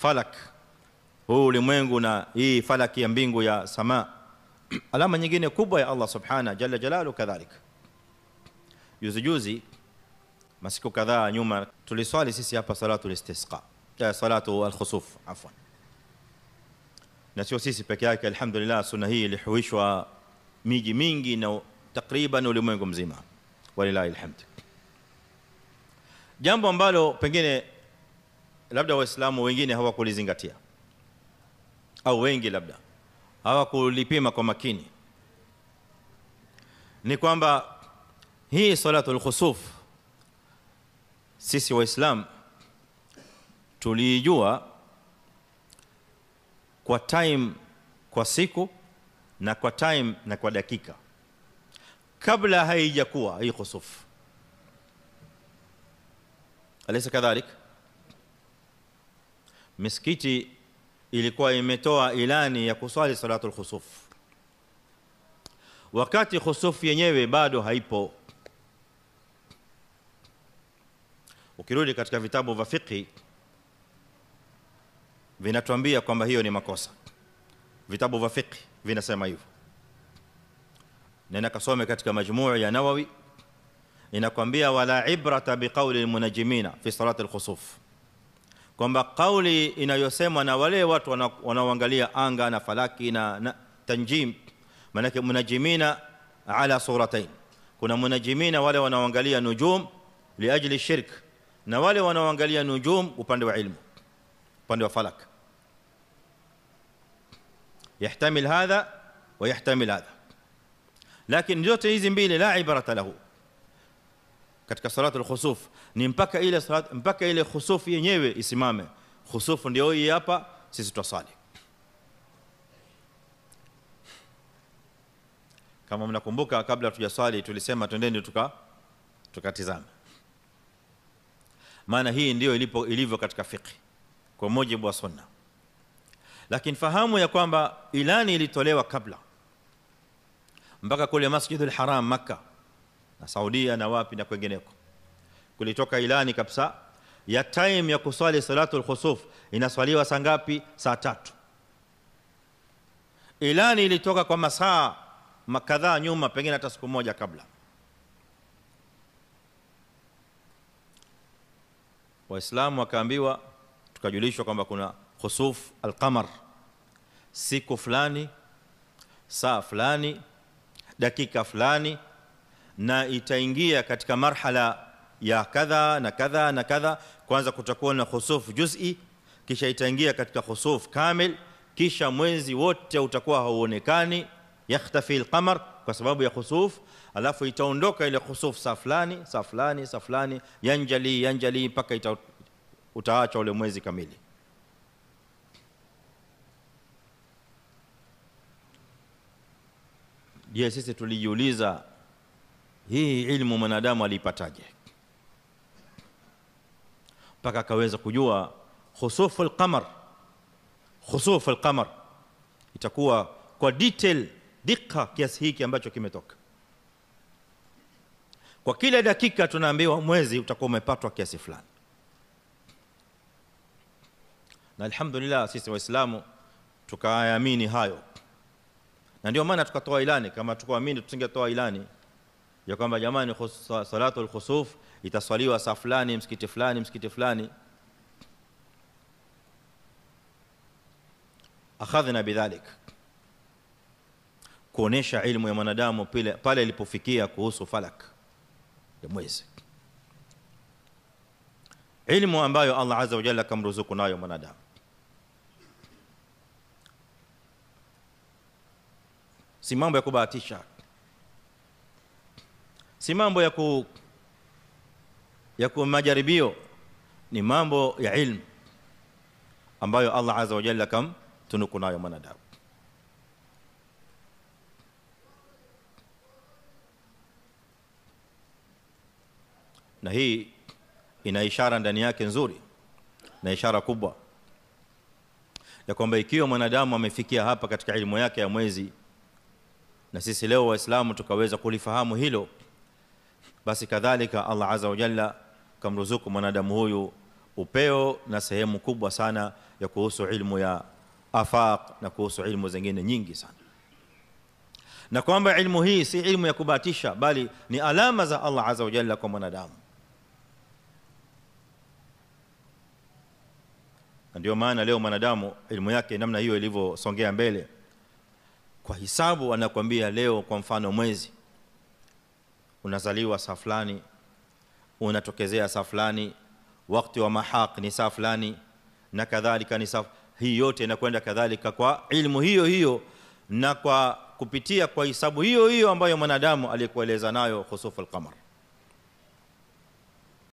falak, huu ulimwengu na hii falaki ya mbingu ya samaa, alama nyingine kubwa ya Allah subhanahu jalla jalalu. Kadhalika juzi masiku kadhaa nyuma tuliswali sisi hapa salatu istisqa, salatu al-khusuf afwan, na sio sisi peke yake. Alhamdulillah, sunna hii ilihuishwa miji mingi na takriban ulimwengu mzima, walilahi alhamd. Jambo ambalo pengine labda waislamu wengine hawakulizingatia, au wengi labda hawakulipima kwa makini, ni kwamba hii salatul khusuf sisi waislamu tulijua kwa time, kwa siku na kwa time na kwa dakika, kabla haijakuwa hii khusuf. Alaysa kadhalik? Miskiti ilikuwa imetoa ilani ya kuswali salatul khusuf wakati khusuf yenyewe bado haipo. Ukirudi katika vitabu vya fiqh vinatuambia kwamba hiyo ni makosa. Vitabu vya fiqh vinasema hivyo. Nenda kasome katika majmuu ya Nawawi, inakwambia wala ibrata biqawli almunajjimina fi salati alkhusuf, kwamba kauli inayosemwa na wale watu wanaoangalia anga na falaki na tanjim. Maana munajjimina ala suratain, kuna munajjimina wale wanaoangalia nujum liajli shirk, na wale wanaoangalia nujum upande wa ilmu, upande wa falak. Yahtamil hadha wa yahtamil hadha, lakini zote hizi mbili la ibarata lahu katika salatu al-khusuf. Ni mpaka ile salat, mpaka ile khusuf yenyewe isimame. Khusuf ndio hii hapa, sisi tusali. Kama mnakumbuka, kabla tujaswali tulisema twendeni tukatizame, maana hii ndio ilivyo katika fiqh kwa mujibu wa sunna. Lakini fahamu ya kwamba ilani ilitolewa kabla, mpaka kule Masjidul Haram Makkah na Saudia na wapi na kwengineko, kulitoka ilani kabisa ya time ya kuswali salatul khusuf. Inaswaliwa saa ngapi? Saa 3. Ilani ilitoka kwa masaa kadhaa nyuma, pengine hata siku moja kabla. Waislamu wakaambiwa, tukajulishwa kwamba kuna khusuf al-qamar siku fulani, saa fulani, dakika fulani, na itaingia katika marhala ya kadha na kadha na kadha. Kwanza kutakuwa na khusuf juz'i, kisha itaingia katika khusuf kamil, kisha mwezi wote utakuwa hauonekani, yakhtafi al-qamar kwa sababu ya khusuf, alafu itaondoka ile khusuf saa fulani, saa fulani, saa fulani, yanjali mpaka utaacha ule mwezi kamili. Je, sisi tulijiuliza hii ilmu mwanadamu alipataje mpaka akaweza kujua khusuful qamar itakuwa kwa detail dikka kiasi hiki ambacho kimetoka? Kwa kila dakika tunaambiwa mwezi utakuwa umepatwa kiasi fulani. Na alhamdulillah sisi waislamu tukaamini hayo, na ndio maana tukatoa ilani. Kama tukoamini tusingetoa ilani ya kwamba jamani salatul khusuf itaswaliwa saa fulani, msikiti fulani, msikiti fulani. Akhadhna bidhalik, kuonesha ilmu ya mwanadamu pale ilipofikia kuhusu falak ya mwezi, ilmu ambayo Allah azza wa jalla kamruzuku nayo mwanadamu. Si mambo ya kubahatisha, si mambo ya majaribio, ni mambo ya ilmu ambayo Allah azza wa jalla kam tunuku nayo mwanadamu. Na hii ina ishara ndani yake nzuri, na ishara kubwa ya kwamba ikiwa mwanadamu amefikia hapa katika elimu yake ya mwezi, na sisi leo waislamu tukaweza kulifahamu hilo, basi kadhalika Allah azza wa jalla kamruzuku mwanadamu huyu upeo na sehemu kubwa sana ya kuhusu ilmu ya afaq na kuhusu ilmu zingine nyingi sana, na kwamba ilmu hii si ilmu ya kubahatisha, bali ni alama za Allah azza wa jalla kwa mwanadamu. Ndio maana leo mwanadamu ilmu yake namna hiyo ilivyosongea mbele kwa hisabu. Anakuambia leo kwa mfano mwezi unazaliwa saa fulani, unatokezea saa fulani, wakati wa mahaq ni saa fulani, na kadhalika ni saa hii. Yote inakwenda kadhalika kwa ilmu hiyo hiyo na kwa kupitia kwa hisabu hiyo hiyo ambayo mwanadamu alikueleza nayo khusuf al-qamar.